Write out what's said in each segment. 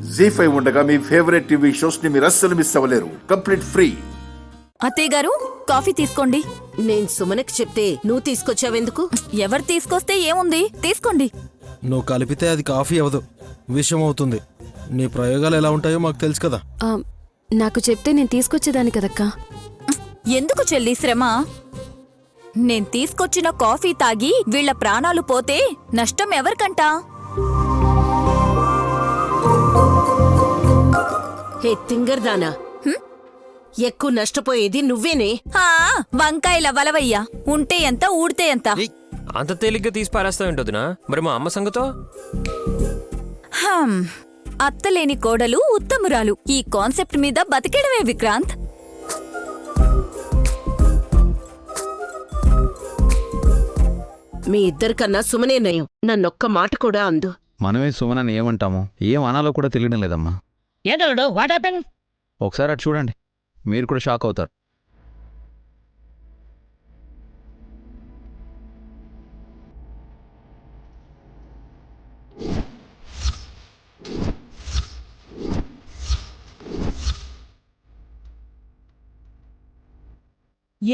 జీ5 ఉండగా మీ favourite TV shows ని మీరు అస్సలు మిస్ అవ్వలేరు. Complete free. అత్తయ్య గారు, కాఫీ తీసుకోండి. నేను సుమనకి చెప్తే నువ్వు తీసుకొచ్చావెందుకు? ఎవరు తీసుకొస్తే ఏముంది, తీసుకోండి. నువ్వు కలిపితే అది కాఫీ అవ్వదు, విషయం అవుతుంది. నీ ప్రయోగాలు ఎలా ఉంటాయో మాకు తెలుసు కదా. నాకు చెప్తే నేను తీసుకొచ్చేదాన్ని కదక్కా. ఎందుకు చెల్లి శ్రమ? నేను తీసుకొచ్చిన కాఫీ తాగి వీళ్ల ప్రాణాలు పోతే నష్టం ఎవరికంటా? హే తింగర్దానా, ఎక్కువ నష్టపోయేది నువ్వేనే. వంకాయల వలవయ్యా, ఉంటే ఎంత ఊడితే ఎంత. అంత తేలిగ్గా తీసి పారేస్తావేంటొదినా? మరి మా అమ్మ సంగతో? అత్తలేని కోడలు ఉత్తమురాలు, ఈ కాన్సెప్ట్ మీద బతికేడమే విక్రాంత్. మీ ఇద్దరికన్నా సుమనే నయం. నన్నొక్క మాట కూడా అందు. మనమే సుమనని ఏమంటామో ఏం అనాలో కూడా తెలియడం లేదమ్మా. ఏంటో వాట్ హ్యాపెన్? ఒకసారి అటు చూడండి, మీరు కూడా షాక్ అవుతారు.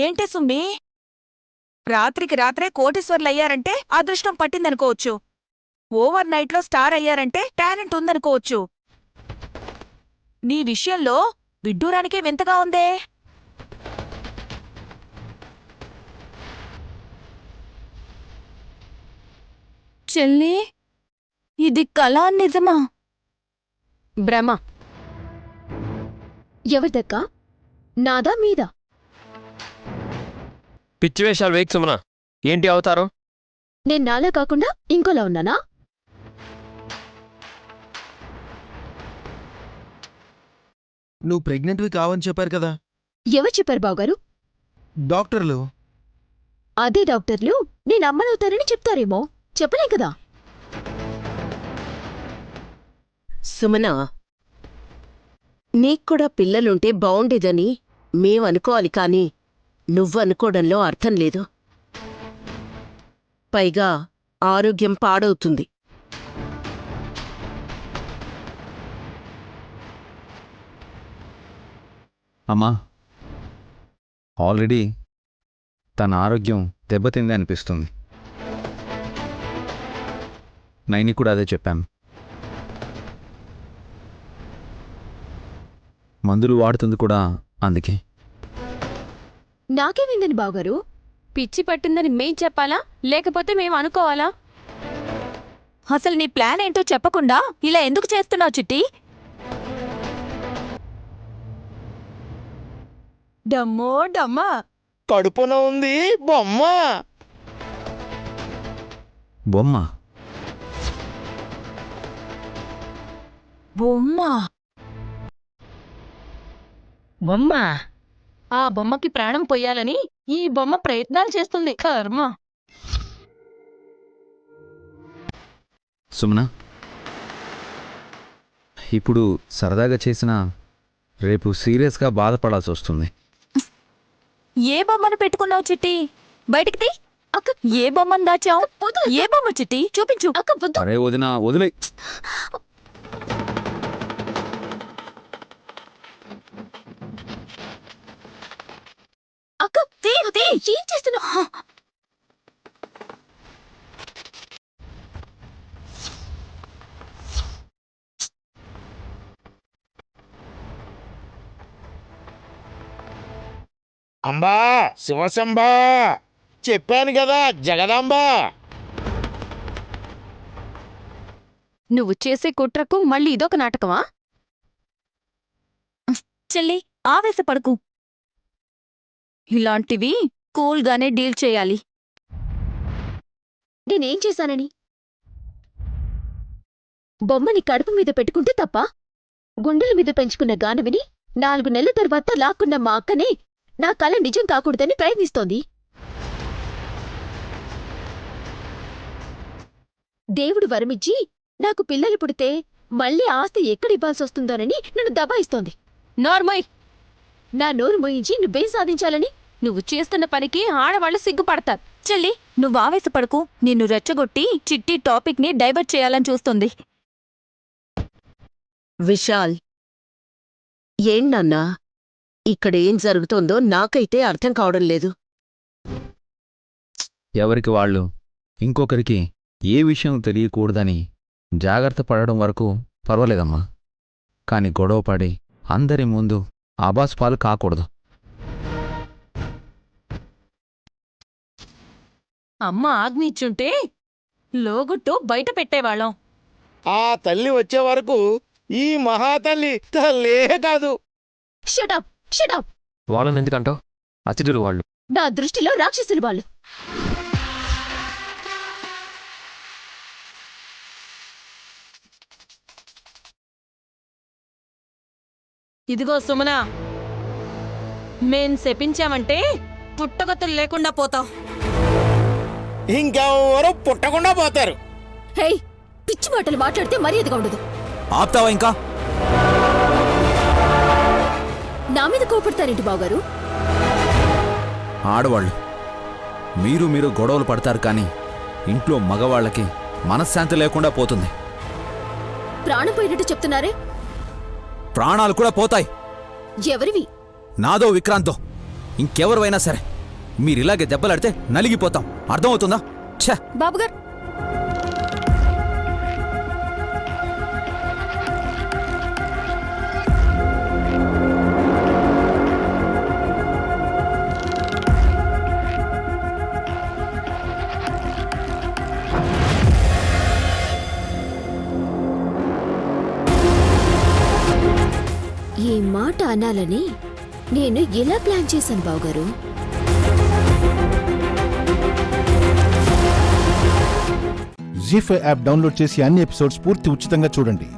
ఏంటే సుమ్మి, రాత్రికి రాత్రే కోటీశ్వర్లయ్యారంటే అదృష్టం పట్టిందనుకోవచ్చు. ఓవర్ నైట్లో స్టార్ అయ్యారంటే టాలెంట్ ఉందనుకోవచ్చు. నీ విషయంలో విడ్డూరానికే వింతగా ఉందే. చెల్లి, ఇది కళా నిజమా? భ్రమ. ఎవరిదక్కా? నాదా మీదా? పిచ్చి వేషాలు వేక్ సుమనా. ఏంటి అవుతారు? నేను నాలా కాకుండా ఇంకోలా ఉన్నానా? నువ్వు ప్రెగ్నెంట్వి కావని చెప్పారు కదా ఎవరు చెప్పారు బావగారు? డాక్టర్లు. అదే డాక్టర్లు నేను అమ్మనవుతారని చెప్తారేమో, చెప్పలేం కదా. సుమనా, నీక్కూడా పిల్లలుంటే బావుండేదని మేమనుకోవాలి కాని నువ్వనుకోవడంలో అర్థం లేదు. పైగా ఆరోగ్యం పాడవుతుంది. అమ్మా, ఆల్రెడీ తన ఆరోగ్యం దెబ్బతిందే అనిపిస్తుంది. నైని కూడా అదే చెప్పాను. మందులు వాడుతుంది కూడా అందుకే. నాకేమైందని బావగారు? పిచ్చి పట్టిందని మేం చెప్పాలా, లేకపోతే మేము అనుకోవాలా? అసలు నీ ప్లాన్ ఏంటో చెప్పకుండా ఇలా ఎందుకు చేస్తున్నావు చిట్టి? డమ్మో డమ్మా, కడుపున ఉంది బొమ్మ. బొమ్మ? బొమ్మ బొమ్మ? ఆ బొమ్మకి ప్రాణం పొయ్యాలని ఈ బొమ్మ ప్రయత్నాలు చేస్తుంది. కర్మ. సుమన, ఇప్పుడు సరదాగా చేసిన రేపు సీరియస్గా బాధపడాల్సి వస్తుంది. ఏ బొమ్మను పెట్టుకున్నావు చిట్టి? బయటికి తీ. అక్క, ఏ బొమ్మను దాచావు? ఏ బొమ్మ చిట్టి? చూపించు. అక్క వద్దు. అరే వదినా, వదిలే. అక్క ఏం చేస్తున్నావు? అంబా శివశంబా, చెప్పాను కదా జగదాంబా. నువ్వు చేసే కుట్రకు మళ్ళీ ఇదొక నాటకమా? చెల్లి, ఆవేశపడకు. ఇలాంటివి కూల్గానే డీల్ చేయాలి. నేనేం చేశానని? బొమ్మని కడుపు మీద పెట్టుకుంటే తప్ప? గుండెల మీద పెంచుకున్న గానవిని 4 నెలల తర్వాత లాక్కున్న మా అక్కనే నా కల నిజం కాకూడదని ప్రయత్నిస్తోంది. దేవుడు వరమిచ్చి నాకు పిల్లలు పుడితే మళ్ళీ ఆస్తి ఎక్కడివ్వాల్సొస్తుందోనని నన్ను దబాయిస్తోంది. నోర్మోయ్. నా నోరు మోయించి నువ్వేం సాధించాలని? నువ్వు చేస్తున్న పనికి ఆడవాళ్ళు సిగ్గుపడతారు. చెల్లి, నువ్వు ఆవేశపడకు. నిన్ను రెచ్చగొట్టి చిట్టి టాపిక్ ని డైవర్ట్ చేయాలని చూస్తుంది. విశాల్ ఏంటన్నా ఇక్కడ ఏం జరుగుతోందో నాకైతే అర్థం కావడం లేదు. ఎవరికి వాళ్ళు ఇంకొకరికి ఏ విషయం తెలియకూడదని జాగ్రత్త పడడం వరకు పర్వాలేదమ్మా. కాని గొడవ పడి అందరి ముందు ఆబాస్పాలు కాకూడదు. అమ్మ ఆజ్ఞ ఇచ్చుంటే లోగుట్టు బయట పెట్టేవాళ్ళం. ఆ తల్లి వచ్చే వరకు ఈ మహాతల్లి తల్లే కాదు. Shut up shut up. వాళ్ళని ఎందుకంటావు? అతిథులు వాళ్ళు. నా దృష్టిలో రాక్షసులు వాళ్ళు. ఇదిగో సుమన, మేం శపించామంటే పుట్టగతులు లేకుండా పోతావు. ఇంకెవరూ పుట్టకుండా పోతారు. హే, పిచ్చి మాటలు మాట్లాడితే మర్యాదగా ఉండదు. ఆపుతావా ఇంకా? నా మీద కోపడతారేంటి బావగారు? ఆడవాళ్ళు మీరు గొడవలు పడతారు కానీ ఇంట్లో మగవాళ్ళకి మనశ్శాంతి లేకుండా పోతుంది. ప్రాణం పోయినట్టు చెప్తున్నారే? ప్రాణాలు కూడా పోతాయి. ఎవరివి? నాదో విక్రాంతో ఇంకెవరివైనా సరే మీరిలాగే దెబ్బలాడితే నలిగిపోతాం. అర్థమవుతుందా? ఛే! బాబుగారు, ఈ మాట అనాలని నేను ఎలా ప్లాన్ చేశాను బావగారు? జీ5 యాప్ డౌన్లోడ్ చేసి అన్ని ఎపిసోడ్స్ పూర్తి ఉచితంగా చూడండి.